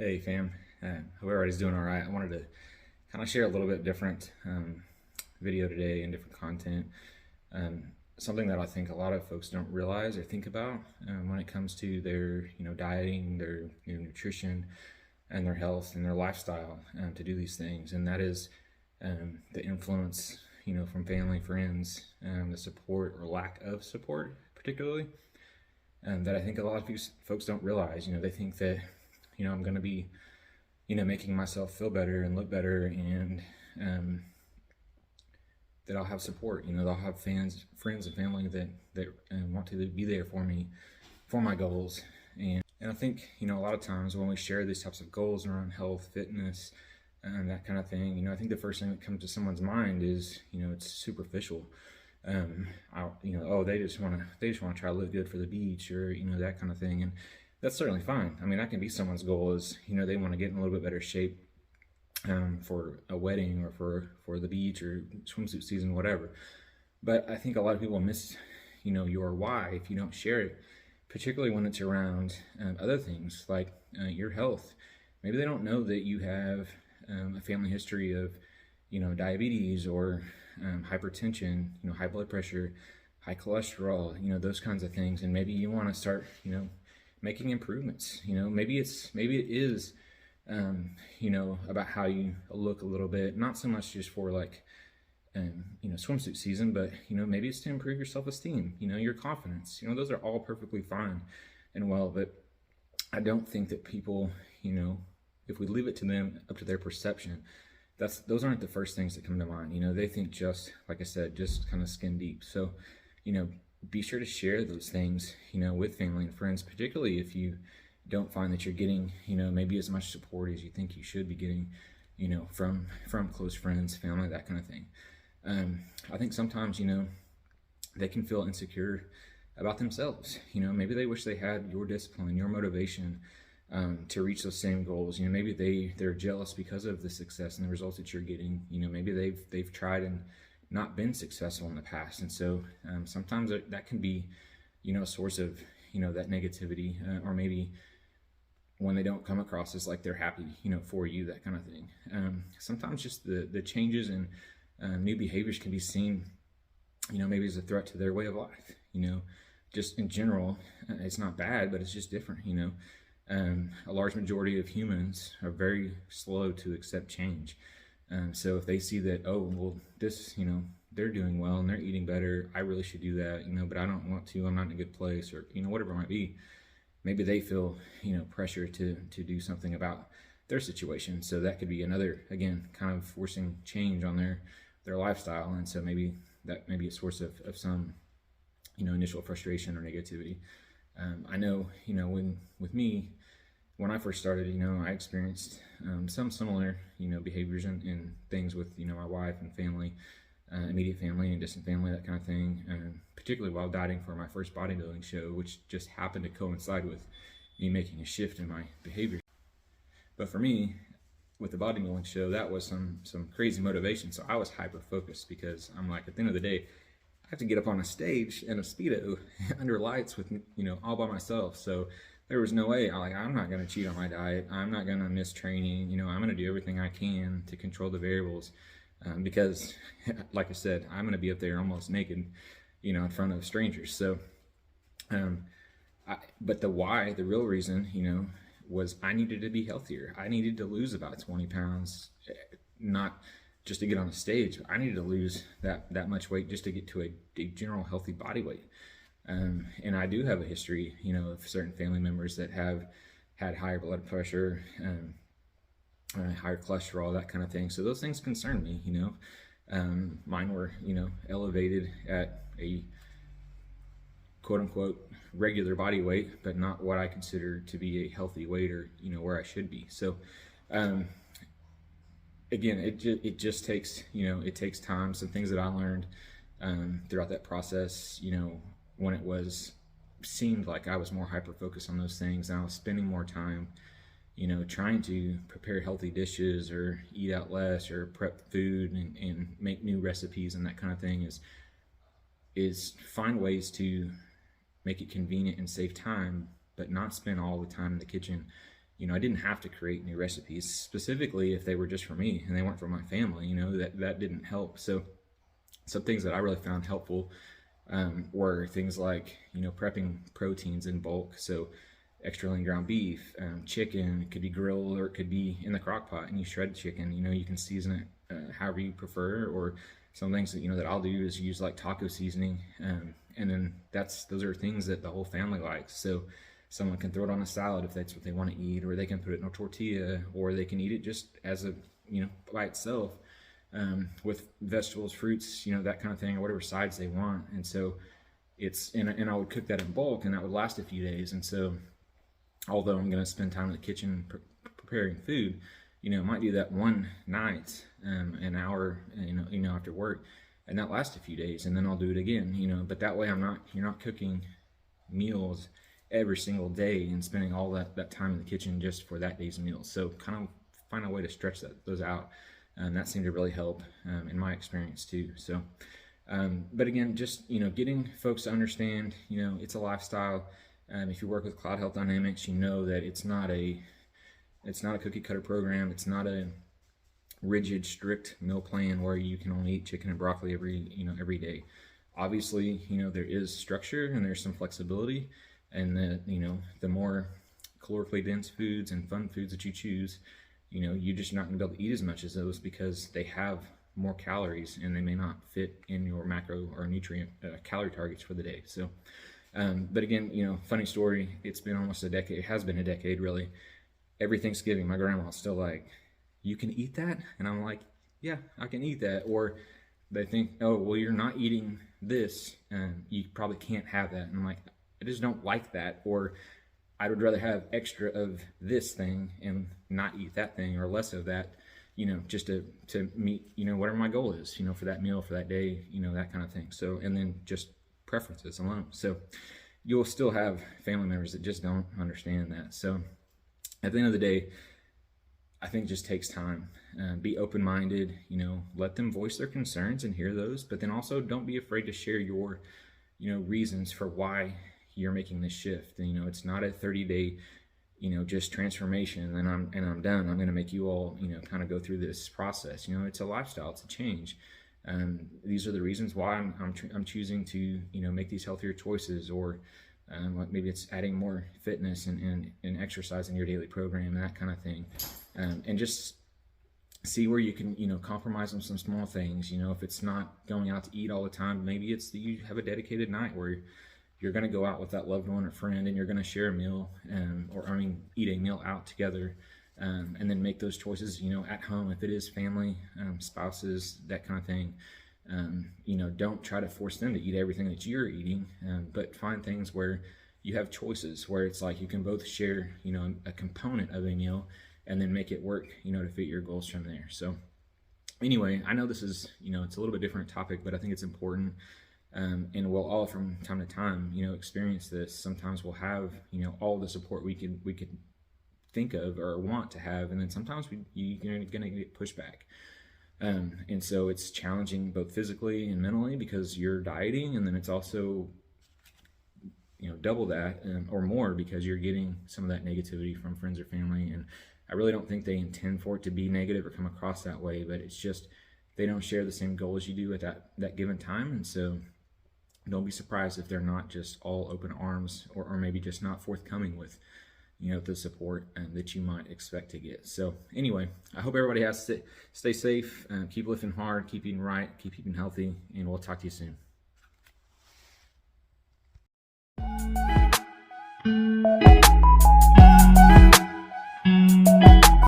Hey fam, hope everybody's doing all right. I wanted to kind of share a little bit different video today and different content. Something that I think a lot of folks don't realize or think about when it comes to their, dieting, their nutrition, and their health and their lifestyle to do these things, and that is the influence, from family, friends, the support or lack of support, particularly, that I think a lot of folks don't realize. They think that I'm going to be, making myself feel better and look better, and that I'll have support. They'll have friends and family that want to be there for me, for my goals. And I think, a lot of times when we share these types of goals around health, fitness, and that kind of thing, I think the first thing that comes to someone's mind is, it's superficial. They just want to try to look good for the beach, or, that kind of thing. And that's certainly fine. I mean, that can be someone's goal is, they want to get in a little bit better shape for a wedding or for the beach or swimsuit season, whatever. But I think a lot of people miss, your why if you don't share it, particularly when it's around other things like your health. Maybe they don't know that you have a family history of, diabetes or hypertension, high blood pressure, high cholesterol, those kinds of things. And maybe you want to start, making improvements. Maybe it is about how you look a little bit, not so much just for like swimsuit season, but maybe it's to improve your self-esteem, your confidence. Those are all perfectly fine and well. But I don't think that people, if we leave it to them, up to their perception, those aren't the first things that come to mind. They think, just like I said, just kind of skin deep. So be sure to share those things, with family and friends, particularly if you don't find that you're getting, maybe as much support as you think you should be getting, from close friends, family, that kind of thing. I think sometimes, they can feel insecure about themselves. Maybe they wish they had your discipline, your motivation to reach those same goals. Maybe they're jealous because of the success and the results that you're getting. Maybe they've tried and not been successful in the past, and so sometimes that can be a source of that negativity, or maybe when they don't come across as like they're happy for you, that kind of thing. Sometimes just the changes and new behaviors can be seen maybe as a threat to their way of life. Just in general, it's not bad, but it's just different. A large majority of humans are very slow to accept change. So if they see that, oh, well, this, they're doing well and they're eating better, I really should do that, but I don't want to, I'm not in a good place, or, whatever it might be, maybe they feel, pressure to do something about their situation. So that could be another, again, kind of forcing change on their lifestyle. And so maybe that may be a source of some, initial frustration or negativity. I know, with me, when I first started, I experienced some similar, behaviors and things with, my wife and family, immediate family and distant family, that kind of thing, particularly while dieting for my first bodybuilding show, which just happened to coincide with me making a shift in my behavior. But for me, with the bodybuilding show, that was some crazy motivation. So I was hyper-focused because I'm like, at the end of the day, I have to get up on a stage in a Speedo under lights with, all by myself. So there was no way, I'm not going to cheat on my diet. I'm not going to miss training. I'm going to do everything I can to control the variables, because, like I said, I'm going to be up there almost naked, in front of strangers. So, but the why, the real reason, was I needed to be healthier. I needed to lose about 20 pounds, not just to get on a stage. I needed to lose that much weight just to get to a general healthy body weight. And I do have a history, of certain family members that have had higher blood pressure, higher cholesterol, that kind of thing. So those things concern me, Mine were, elevated at a quote unquote regular body weight, but not what I consider to be a healthy weight, or, where I should be. So, again, it just takes, it takes time. Some things that I learned, throughout that process, when it seemed like I was more hyper-focused on those things, and I was spending more time, trying to prepare healthy dishes or eat out less or prep food and make new recipes and that kind of thing, is find ways to make it convenient and save time, but not spend all the time in the kitchen, I didn't have to create new recipes, specifically if they were just for me and they weren't for my family. That didn't help. So some things that I really found helpful were things like, prepping proteins in bulk. So extra lean ground beef, chicken, it could be grilled or it could be in the crock pot, and you shred chicken. You can season it however you prefer, or some things that, that I'll do is use like taco seasoning. And then those are things that the whole family likes. So someone can throw it on a salad if that's what they want to eat, or they can put it in a tortilla, or they can eat it just as a, by itself, with vegetables, fruits, that kind of thing, or whatever sides they want. And so and I would cook that in bulk, and that would last a few days. And so although I'm going to spend time in the kitchen preparing food, I might do that one night, an hour, after work, and that lasts a few days, and then I'll do it again, but that way you're not cooking meals every single day and spending all that time in the kitchen just for that day's meals. So kind of find a way to stretch those out. That seemed to really help in my experience too. So, but again, just, getting folks to understand, it's a lifestyle. If you work with Cloud Health Dynamics, that it's not a cookie cutter program. It's not a rigid, strict meal plan where you can only eat chicken and broccoli every day. Obviously, there is structure and there's some flexibility, and the more calorically dense foods and fun foods that you choose, you're just not going to be able to eat as much as those because they have more calories and they may not fit in your macro or nutrient calorie targets for the day. So, but again, funny story, it's been almost a decade. It has been a decade, really. Every Thanksgiving, my grandma's still like, "You can eat that?" And I'm like, "Yeah, I can eat that." Or they think, "Oh, well, you're not eating this, and you probably can't have that." And I'm like, I just don't like that. Or I would rather have extra of this thing and not eat that thing, or less of that, just to meet, whatever my goal is, for that meal, for that day, that kind of thing. So, and then just preferences alone. So you'll still have family members that just don't understand that. So at the end of the day, I think it just takes time. Be open-minded, let them voice their concerns and hear those, but then also don't be afraid to share your, reasons for why you're making this shift. And, it's not a 30-day, just transformation and I'm done. I'm going to make you all, kind of go through this process. It's a lifestyle, it's a change. These are the reasons why I'm choosing to, make these healthier choices, or maybe it's adding more fitness and exercise in your daily program and that kind of thing. And just see where you can, compromise on some small things. If it's not going out to eat all the time, maybe it's that you have a dedicated night where you're going to go out with that loved one or friend and you're going to share a meal, eat a meal out together, and then make those choices, at home, if it is family, spouses, that kind of thing. Don't try to force them to eat everything that you're eating, but find things where you have choices, where it's like you can both share, a component of a meal and then make it work, to fit your goals from there. So anyway, I know this is, it's a little bit different topic, but I think it's important. And we'll all from time to time, experience this. Sometimes we'll have, all the support we could think of or want to have, and then sometimes you're gonna get pushback. And so it's challenging both physically and mentally because you're dieting, and then it's also, double that or more because you're getting some of that negativity from friends or family. And I really don't think they intend for it to be negative or come across that way, but it's just they don't share the same goal as you do at that given time. And so don't be surprised if they're not just all open arms, or maybe just not forthcoming with, the support that you might expect to get. So anyway, I hope everybody has to stay safe, keep lifting hard, keep eating right, keep eating healthy, and we'll talk to you soon.